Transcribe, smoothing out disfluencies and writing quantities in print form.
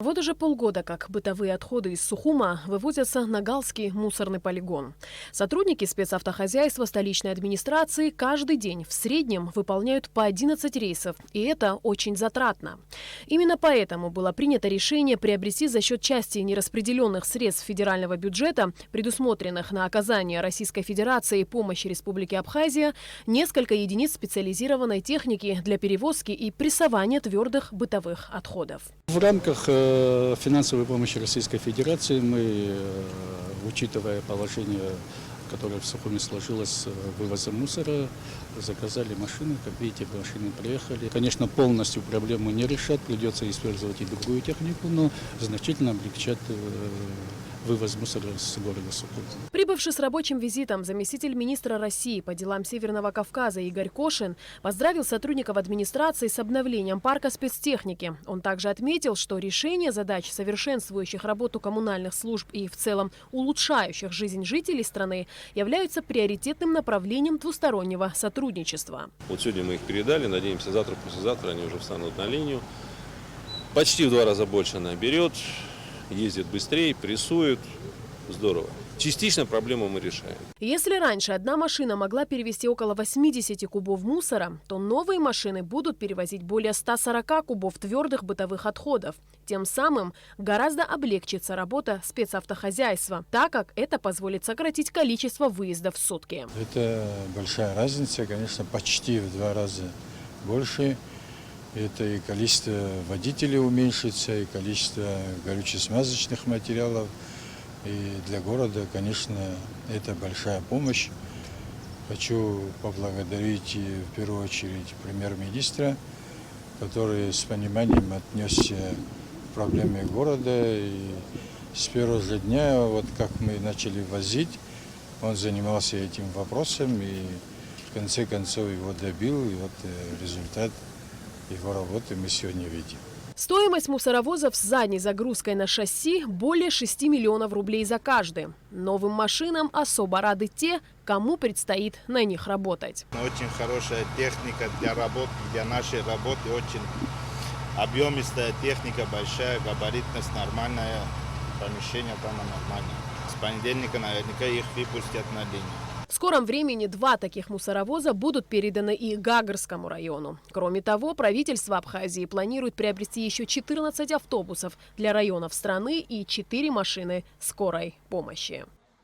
Вот уже полгода, как бытовые отходы из Сухума вывозятся на Галский мусорный полигон. Сотрудники спецавтохозяйства столичной администрации каждый день в среднем выполняют по 11 рейсов, и это очень затратно. Именно поэтому было принято решение приобрести за счет части нераспределенных средств федерального бюджета, предусмотренных на оказание Российской Федерации помощи Республике Абхазия, несколько единиц специализированной техники для перевозки и прессования твердых бытовых отходов. В рамках финансовой помощи Российской Федерации мы, учитывая положение, которое в Сухуме сложилось с вывозом мусора, заказали машины. Как видите, машины приехали. Конечно, полностью проблему не решат, придется использовать и другую технику, но значительно облегчат вывоз мусора с города Сухум. Прибывший с рабочим визитом заместитель министра России по делам Северного Кавказа Игорь Кошин поздравил сотрудников администрации с обновлением парка спецтехники. Он также отметил, что решение задач, совершенствующих работу коммунальных служб и в целом улучшающих жизнь жителей страны, являются приоритетным направлением двустороннего сотрудничества. Вот сегодня мы их передали, надеемся, завтра, послезавтра они уже встанут на линию. Почти в 2 раза больше она берет. Ездит быстрее, прессует. Здорово. Частично проблему мы решаем. Если раньше одна машина могла перевезти около 80 кубов мусора, то новые машины будут перевозить более 140 кубов твердых бытовых отходов. Тем самым гораздо облегчится работа спецавтохозяйства, так как это позволит сократить количество выездов в сутки. Это большая разница, конечно, почти в 2 раза больше. Это и количество водителей уменьшится, и количество горюче-смазочных материалов. И для города, конечно, это большая помощь. Хочу поблагодарить в первую очередь премьер-министра, который с пониманием отнесся к проблеме города. И с первого же дня, вот как мы начали возить, он занимался этим вопросом и в конце концов его добил. И вот результат его работы мы сегодня видим. Стоимость мусоровозов с задней загрузкой на шасси более 6 миллионов рублей за каждый. Новым машинам особо рады те, кому предстоит на них работать. Очень хорошая техника для работы, для нашей работы. Очень объемистая техника, большая, габаритность нормальная, помещение там нормальное. С понедельника наверняка их выпустят на линию. В скором времени 2 таких мусоровоза будут переданы и Гагарскому району. Кроме того, правительство Абхазии планирует приобрести еще 14 автобусов для районов страны и 4 машины скорой помощи.